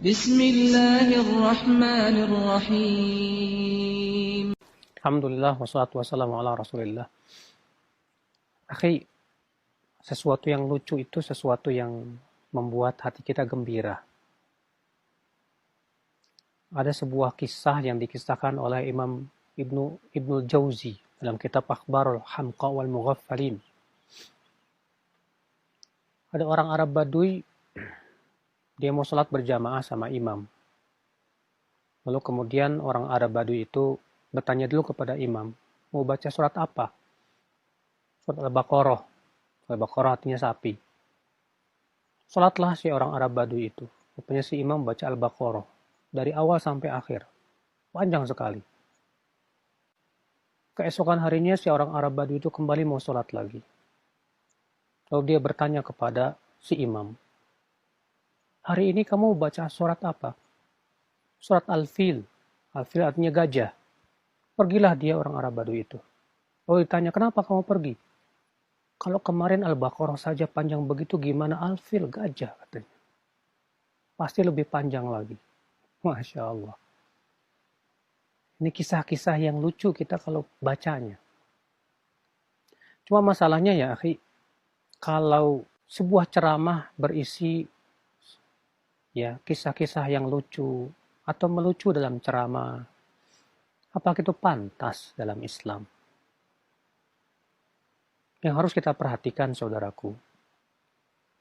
Bismillahirrahmanirrahim. Alhamdulillah wassalatu wassalamu ala Rasulillah. Akhi, sesuatu yang lucu itu sesuatu yang membuat hati kita gembira. Ada sebuah kisah yang dikisahkan oleh Imam Ibnu Jauzi dalam kitab Akhbarul Hamqa wal Mughaffalin. Ada orang Arab Badui, dia mau sholat berjamaah sama imam. Lalu kemudian orang Arab Badui itu bertanya dulu kepada imam, mau baca surat apa? Surat Al-Baqarah. Al-Baqarah artinya sapi. Sholatlah si orang Arab Badui itu. Rupanya si imam baca Al-Baqarah. Dari awal sampai akhir. Panjang sekali. Keesokan harinya si orang Arab Badui itu kembali mau sholat lagi. Lalu dia bertanya kepada si imam, hari ini kamu baca surat apa? Surat Al-Fil. Al-Fil artinya gajah. Pergilah dia orang Arab Badui itu. Lalu ditanya, kenapa kamu pergi? Kalau kemarin Al-Baqarah saja panjang begitu, gimana Al-Fil, gajah katanya. Pasti lebih panjang lagi. Masya Allah. Ini kisah-kisah yang lucu kita kalau bacanya. Cuma masalahnya ya, akhi, kalau sebuah ceramah berisi ya kisah-kisah yang lucu atau melucu dalam ceramah, apakah itu pantas dalam Islam? Yang harus kita perhatikan, saudaraku,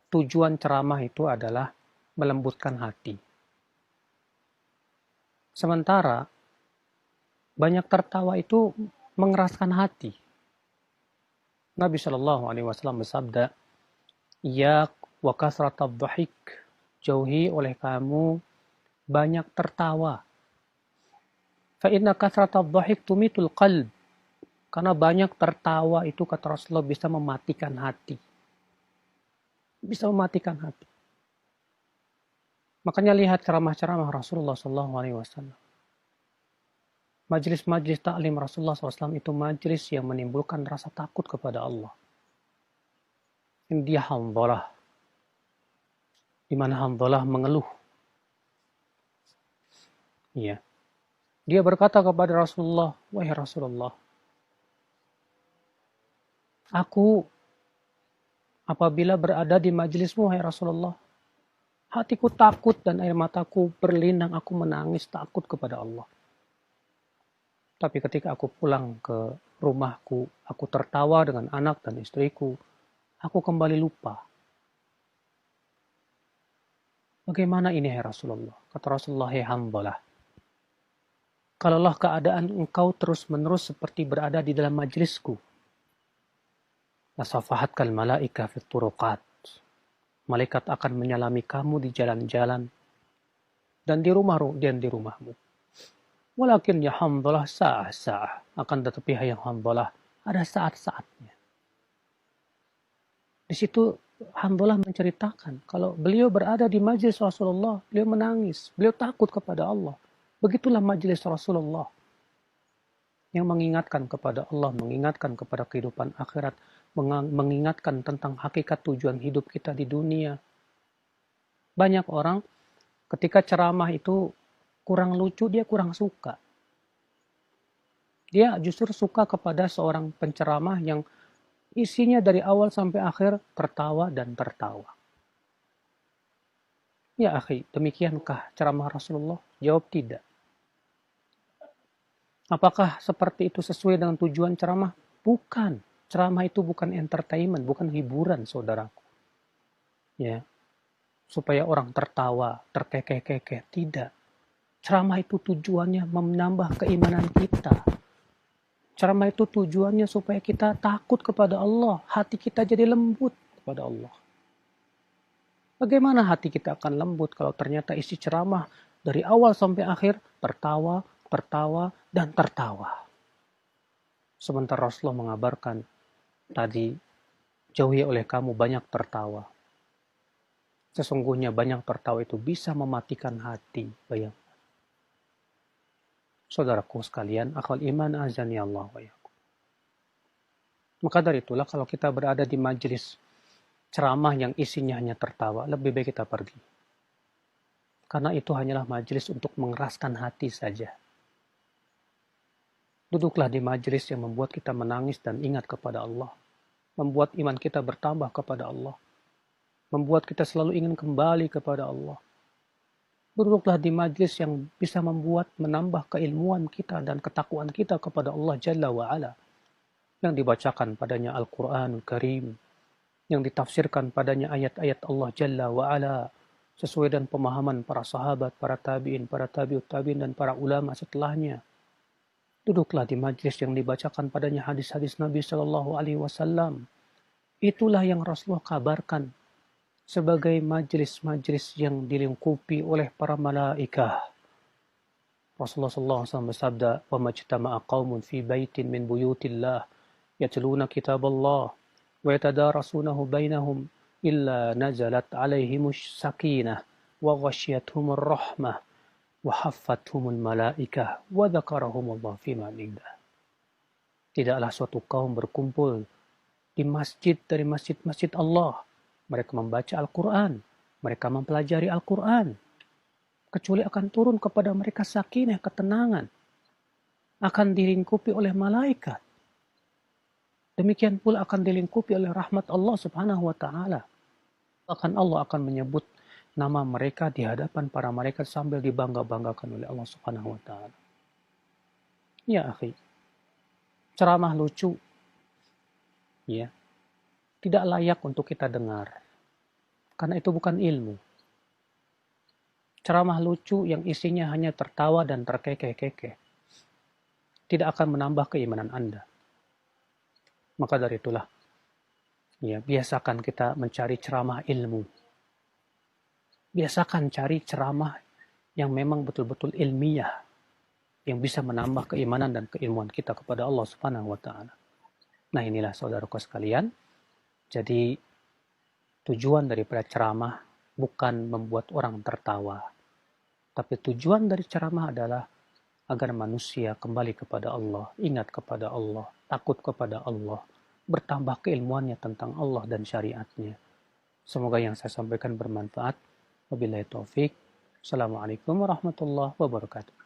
tujuan ceramah itu adalah melembutkan hati. Sementara banyak tertawa itu mengeraskan hati. Nabi Shallallahu Alaihi Wasallam bersabda, "Iyyak wa kasratad dhahik." Jauhi oleh kamu banyak tertawa. Fa inna kasratad dhahik tumitul qalb. Karena banyak tertawa itu kata Rasulullah bisa mematikan hati. Bisa mematikan hati. Makanya lihat ceramah-ceramah Rasulullah Shallallahu Alaihi Wasallam. Majlis-majlis taklim Rasulullah SAW itu majlis yang menimbulkan rasa takut kepada Allah. Ini dia Hanzalah. Di mana Hanzalah mengeluh. Iya. Dia berkata kepada Rasulullah, wahai Rasulullah, aku apabila berada di majlismu, wahai Rasulullah, hatiku takut dan air mataku berlinang, aku menangis takut kepada Allah. Tapi ketika aku pulang ke rumahku, aku tertawa dengan anak dan istriku, aku kembali lupa. Bagaimana ini, hai Rasulullah? Kata Rasulullah, hai Hanzalah. Kalaulah keadaan engkau terus-menerus seperti berada di dalam majlisku, lasafahatkal malaika fit turuqat. Malaikat akan menyalami kamu di jalan-jalan dan di rumahmu. Walakin ya Hanzalah sa'ah. Akan tetapi hai Hanzalah, ada saat-saatnya. Di situ Hanzalah menceritakan kalau beliau berada di majlis Rasulullah, beliau menangis, beliau takut kepada Allah. Begitulah majlis Rasulullah yang mengingatkan kepada Allah, mengingatkan kepada kehidupan akhirat, mengingatkan tentang hakikat tujuan hidup kita di dunia. Banyak orang ketika ceramah itu kurang lucu, dia kurang suka. Dia justru suka kepada seorang penceramah yang isinya dari awal sampai akhir tertawa dan tertawa. Ya akhi, demikiankah ceramah Rasulullah? Jawab tidak. Apakah seperti itu sesuai dengan tujuan ceramah? Bukan. Ceramah itu bukan entertainment, bukan hiburan, saudaraku. Ya, supaya orang tertawa, terkekeh-kekeh. Tidak. Ceramah itu tujuannya menambah keimanan kita. Ceramah itu tujuannya supaya kita takut kepada Allah. Hati kita jadi lembut kepada Allah. Bagaimana hati kita akan lembut kalau ternyata isi ceramah dari awal sampai akhir tertawa, dan tertawa. Sementara Rasulullah mengabarkan tadi, jauhi oleh kamu banyak tertawa. Sesungguhnya banyak tertawa itu bisa mematikan hati. Bayang. Saudaraku sekalian, akal iman azani Allah wa yakum. Maka dari itulah kalau kita berada di majelis ceramah yang isinya hanya tertawa, lebih baik kita pergi. Karena itu hanyalah majelis untuk mengeraskan hati saja. Duduklah di majelis yang membuat kita menangis dan ingat kepada Allah. Membuat iman kita bertambah kepada Allah. Membuat kita selalu ingin kembali kepada Allah. Duduklah di majelis yang bisa membuat menambah keilmuan kita dan ketakwaan kita kepada Allah Jalla wa'ala. Yang dibacakan padanya Al-Quranul Karim. Yang ditafsirkan padanya ayat-ayat Allah Jalla wa'ala. Sesuai dengan pemahaman para sahabat, para tabi'in, para tabi'ut tabi'in, dan para ulama setelahnya. Duduklah di majlis yang dibacakan padanya hadis-hadis Nabi Shallallahu Alaihi Wasallam. Itulah yang Rasulullah kabarkan sebagai majlis-majlis yang dilingkupi oleh para malaikat. Rasulullah Sallallahu Alaihi Wasallam bersabda, "Wa majtama'a qaumun fi baitin min buyutillah yatluna kitaballah wa yatadarasunahu bainahum illa nazalat alaihimus sakinah wa ghasyiyatuhumur rahmah wa haffathumul malaikah wa dzakarahumullah fi man indah." Tidaklah suatu kaum berkumpul di masjid dari masjid-masjid Allah. Mereka membaca Al-Quran, mereka mempelajari Al-Quran, kecuali akan turun kepada mereka sakinah, ketenangan, akan dilingkupi oleh malaikat. Demikian pula akan dilingkupi oleh rahmat Allah Subhanahu wa taala. Bahkan Allah akan menyebut nama mereka di hadapan para malaikat sambil dibangga-banggakan oleh Allah Subhanahu wa taala. Ya akhi, ceramah lucu ya, tidak layak untuk kita dengar. Karena itu bukan ilmu. Ceramah lucu yang isinya hanya tertawa dan terkekeh-kekeh tidak akan menambah keimanan Anda. Maka dari itulah, ya, biasakan kita mencari ceramah ilmu. Biasakan cari ceramah yang memang betul-betul ilmiah, yang bisa menambah keimanan dan keilmuan kita kepada Allah Subhanahu wa taala. Nah, inilah saudaraku sekalian. Jadi tujuan daripada ceramah bukan membuat orang tertawa. Tapi tujuan dari ceramah adalah agar manusia kembali kepada Allah, ingat kepada Allah, takut kepada Allah, bertambah keilmuannya tentang Allah dan syariatnya. Semoga yang saya sampaikan bermanfaat. Wabillahi taufik. Assalamualaikum warahmatullahi wabarakatuh.